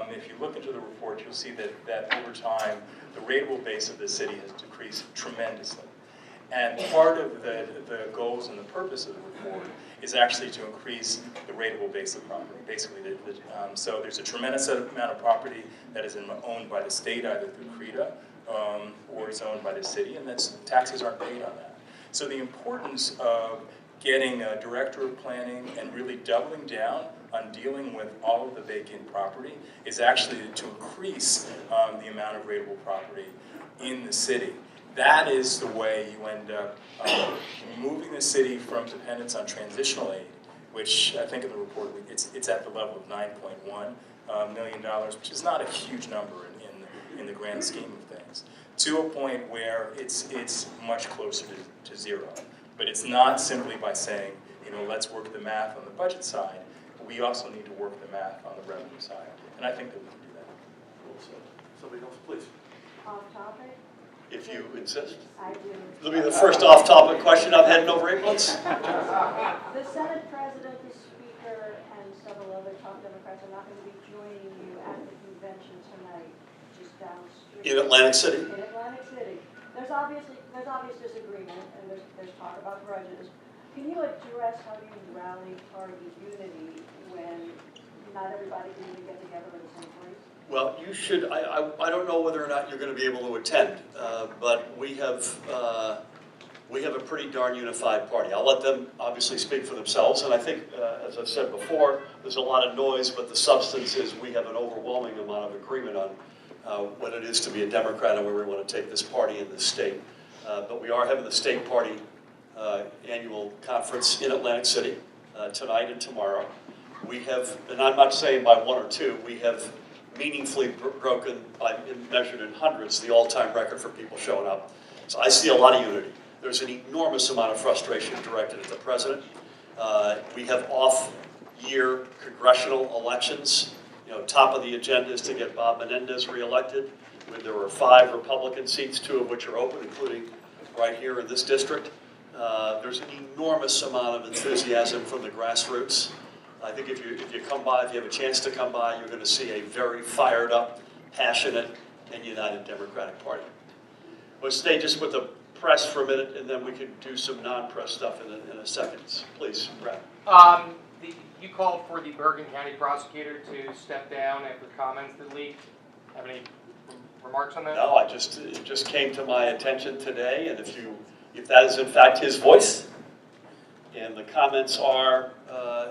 E: If you look into the report, you'll see that over time, the rateable base of the city has decreased tremendously. And part of the goals and the purpose of the report is actually to increase the rateable base of property. Basically, so there's a tremendous amount of property that is owned by the state, either through CREDA or is owned by the city, and taxes aren't paid on that. So the importance of getting a director of planning and really doubling down on dealing with all of the vacant property is actually to increase the amount of rateable property in the city. That is the way you end up moving the city from dependence on transitional aid, which I think in the report it's at the level of $9.1 million, which is not a huge number in the grand scheme of things, to a point where it's much closer to zero. But it's not simply by saying, let's work the math on the budget side. We also need to work the math on the revenue side, and I think that we can do that.
B: Somebody else, please.
G: Off topic?
B: If you insist.
G: I do.
B: It'll be the first off-topic question I've had in over 8 months.
G: The Senate President, the Speaker, and several other top Democrats are not going to be joining you at the convention tonight, just down the street.
B: In Atlantic City?
G: In Atlantic City. There's obvious disagreement, and there's talk about grudges. Can you address how you rally party unity when not everybody can even get together in the same place?
B: Well, you should, I don't know whether or not you're going to be able to attend, but we have a pretty darn unified party. I'll let them obviously speak for themselves, and I think, as I've said before, there's a lot of noise, but the substance is we have an overwhelming amount of agreement on what it is to be a Democrat and where we want to take this party in this state. But we are having the state party annual conference in Atlantic City tonight and tomorrow. We have, and I'm not saying by one or two, we have meaningfully broken, measured in hundreds, the all-time record for people showing up. So I see a lot of unity. There's an enormous amount of frustration directed at the president. We have off-year congressional elections. You know, top of the agenda is to get Bob Menendez reelected. There were 5 Republican seats, 2 of which are open, including right here in this district. There's an enormous amount of enthusiasm from the grassroots. I think if you come by, if you have a chance to come by, you're going to see a very fired up, passionate, and united Democratic Party. We'll stay just with the press for a minute, and then we can do some non-press stuff in a second. Please, Brad.
H: You called for the Bergen County prosecutor to step down after comments that leaked. Have any remarks on that?
B: No, it just came to my attention today, and if that is in fact his voice, and the comments are,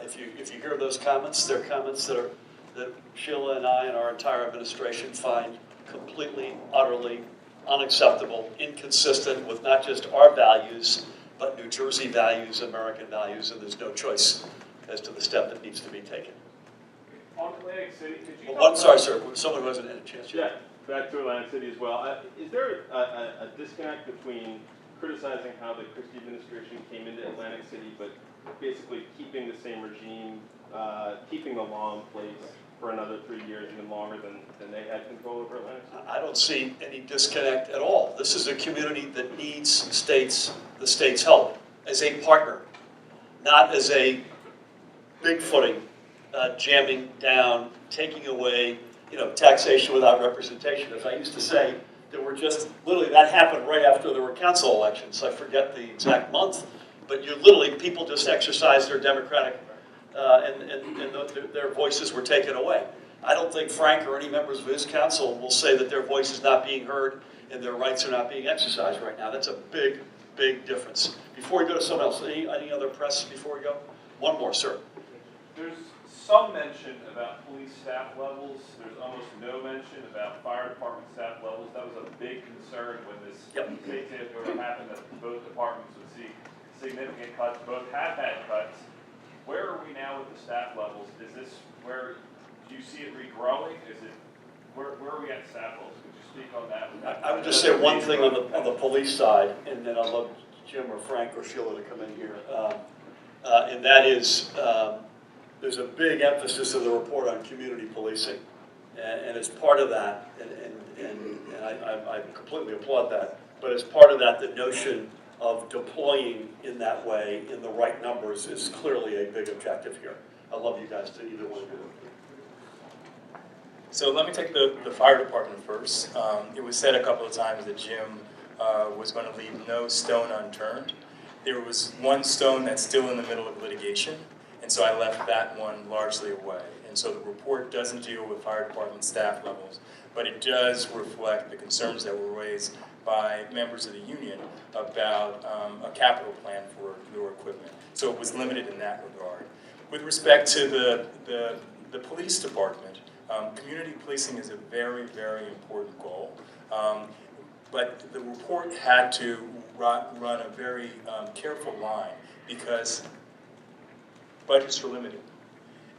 B: if you hear those comments, they're comments that Sheila and I and our entire administration find completely, utterly unacceptable, inconsistent with not just our values, but New Jersey values, American values, and there's no choice as to the step that needs to be taken.
I: On Atlantic City, could you
B: Well, I'm sorry, sir. Someone who hasn't had a chance yet.
I: Yeah, back to Atlantic City as well. Is there a disconnect between criticizing how the Christie administration came into Atlantic City, but basically keeping the same regime, keeping the law in place for another 3 years, even longer than they had control over Atlantic City?
B: I don't see any disconnect at all. This is a community that needs the state's help as a partner, not as a bigfooting, jamming down, taking away, taxation without representation. As I used to say, there were just literally that happened right after there were council elections. I forget the exact month, but people just exercised their democratic and their voices were taken away. I don't think Frank or any members of his council will say that their voice is not being heard and their rights are not being exercised right now. That's a big, big difference. Before we go to someone else, any other press before we go? One more, sir.
J: There's some mention about police staff levels. There's almost no mention about fire department staff levels. That was a big concern when this state takeover happened, that both departments would see significant cuts. Both have had cuts. Where are we now with the staff levels? Is this where, do you see it regrowing? Is it, where are we at staff levels? Could you speak on that?
B: I would just say one thing on the police side, and then I'd love Jim or Frank or Sheila to come in here. And that is, there's a big emphasis of the report on community policing. And as part of that, and I completely applaud that, but as part of that, the notion of deploying in that way, in the right numbers, is clearly a big objective here. I'd love you guys to either one do it.
E: So let me take the fire department first. It was said a couple of times that Jim was going to leave no stone unturned. There was one stone that's still in the middle of litigation, and so I left that one largely away. And so the report doesn't deal with fire department staff levels, but it does reflect the concerns that were raised by members of the union about a capital plan for newer equipment. So it was limited in that regard. With respect to the police department, community policing is a very, very important goal. But the report had to run a very careful line because budgets are limited.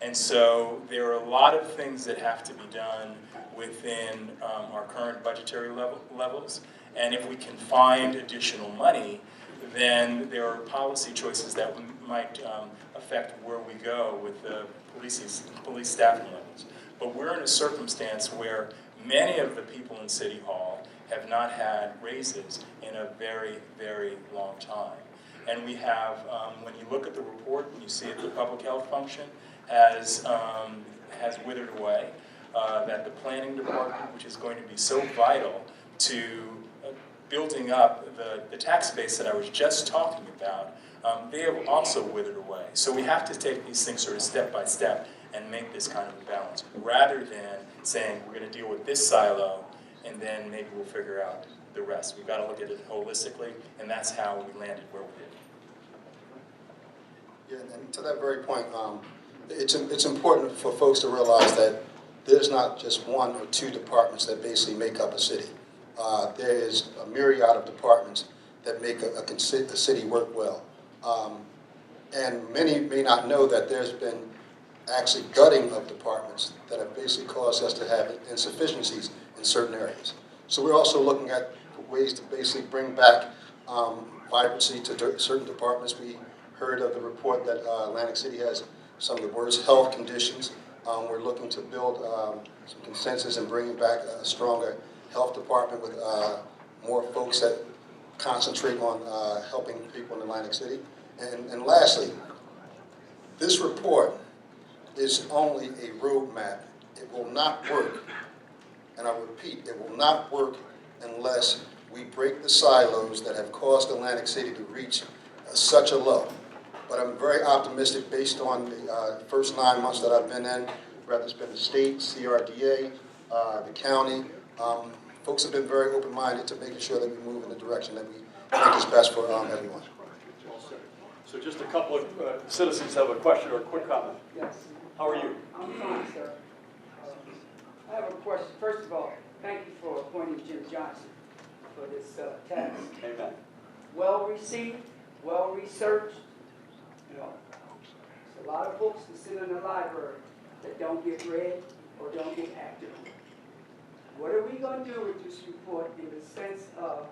E: And so there are a lot of things that have to be done within our current budgetary levels. And if we can find additional money, then there are policy choices that might affect where we go with the police staffing levels. But we're in a circumstance where many of the people in City Hall have not had raises in a very, very long time. And we have, when you look at the report and you see it, the public health function has withered away. That the planning department, which is going to be so vital to building up the tax base that I was just talking about, they have also withered away. So we have to take these things sort of step by step and make this kind of a balance, rather than saying we're going to deal with this silo and then maybe we'll figure out the rest. We've got to look at it holistically, and that's how we landed where we did.
D: Yeah, and to that very point, it's important for folks to realize that there's not just one or two departments that basically make up a city. There is a myriad of departments that make a city work well. And many may not know that there's been actually gutting of departments that have basically caused us to have insufficiencies in certain areas. So we're also looking at ways to basically bring back vibrancy to certain departments. We heard of the report that Atlantic City has some of the worst health conditions. We're looking to build some consensus and bringing back a stronger health department with more folks that concentrate on helping people in Atlantic City. And lastly, this report is only a roadmap. It will not work, and I repeat, it will not work unless we break the silos that have caused Atlantic City to reach such a low. But I'm very optimistic based on the first 9 months that I've been in, whether it's been the state, CRDA, the county. Folks have been very open-minded to making sure that we move in the direction that we think is best for everyone.
B: So just a couple of citizens have a question or a quick comment.
K: Yes.
B: How are you?
K: I'm fine, sir. I have a question. First of all, thank you for appointing Jim Johnson for this task.
B: Amen.
K: Well received, well researched. You know, there's a lot of books that sit in the library that don't get read or don't get acted on. What are we going to do with this report in the sense of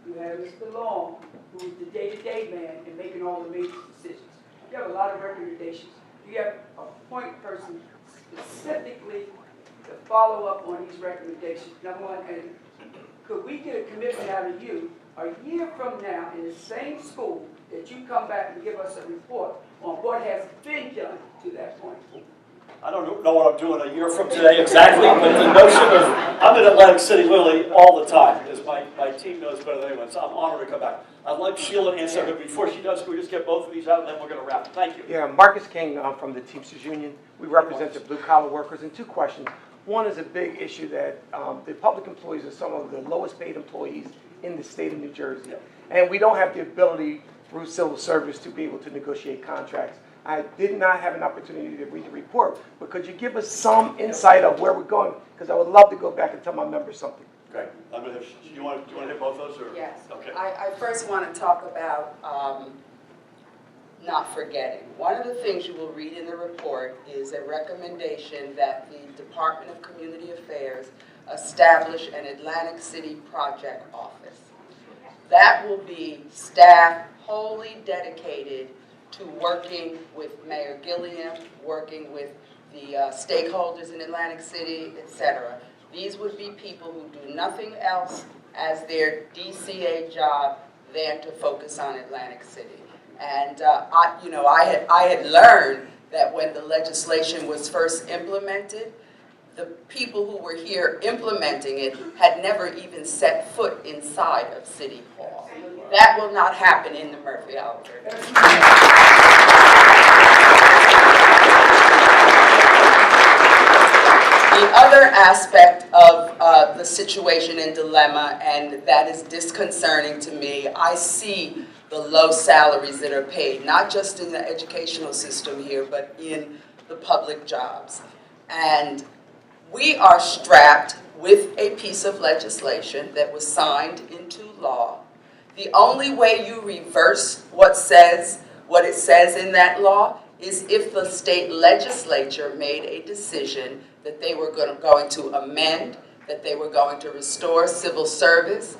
K: you have Mr. Long, who is the day-to-day man in making all the major decisions. You have a lot of recommendations. You have a point person specifically to follow up on these recommendations. Number one, and could we get a commitment out of you a year from now in the same school that you come back and give us a report on what has been done to that point?
B: I don't know what I'm doing a year from today exactly, but the notion of, I'm in Atlantic City literally all the time, as my team knows better than anyone, so I'm honored to come back. I'd like Sheila to answer, but before she does, can we just get both of these out and then we're going to wrap? Thank you.
H: Yeah, Marcus King from the Teamsters Union. We represent the blue-collar workers. And 2 questions. One is a big issue that the public employees are some of the lowest paid employees in the state of New Jersey.
B: Yep.
H: And we don't have the ability through civil service to be able to negotiate contracts. I did not have an opportunity to read the report, but could you give us some insight of where we're going? Because I would love to go back and tell my members something.
B: Okay. I'm going to have, do you want to hit both those? Or?
C: Yes.
B: Okay.
C: I first want to talk about not forgetting. One of the things you will read in the report is a recommendation that the Department of Community Affairs establish an Atlantic City project office. That will be staff wholly dedicated to working with Mayor Gilliam, working with the stakeholders in Atlantic City, etc. These would be people who do nothing else as their DCA job than to focus on Atlantic City. And I had learned that when the legislation was first implemented, the people who were here implementing it had never even set foot inside of City Hall. That will not happen in the Murphy Oliver. The other aspect of the situation and dilemma, and that is disconcerting to me, I see the low salaries that are paid, not just in the educational system here, but in the public jobs. And we are strapped with a piece of legislation that was signed into law. The only way you reverse what it says in that law is if the state legislature made a decision that they were going to amend, that they were going to restore civil service.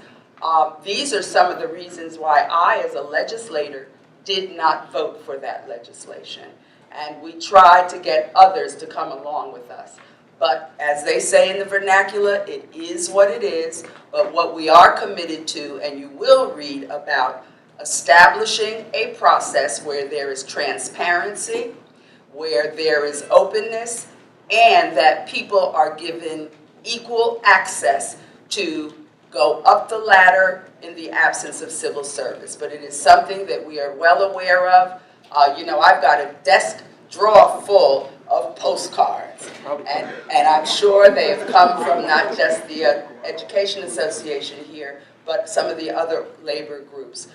C: These are some of the reasons why I, as a legislator, did not vote for that legislation. And we tried to get others to come along with us. But as they say in the vernacular, it is what it is. But what we are committed to, and you will read about, establishing a process where there is transparency, where there is openness, and that people are given equal access to go up the ladder in the absence of civil service. But it is something that we are well aware of. You know, I've got a desk drawer full of postcards. And I'm sure they have come from not just the Education Association here, but some of the other labor groups.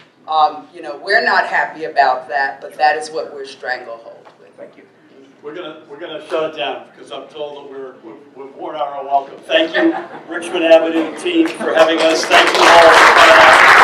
C: You know, we're not happy about that, but that is what we're stranglehold with.
H: Thank you.
B: We're gonna shut it down because I'm told that we've worn out our welcome. Thank you, Richmond Avenue team, for having us. Thank you all for coming out.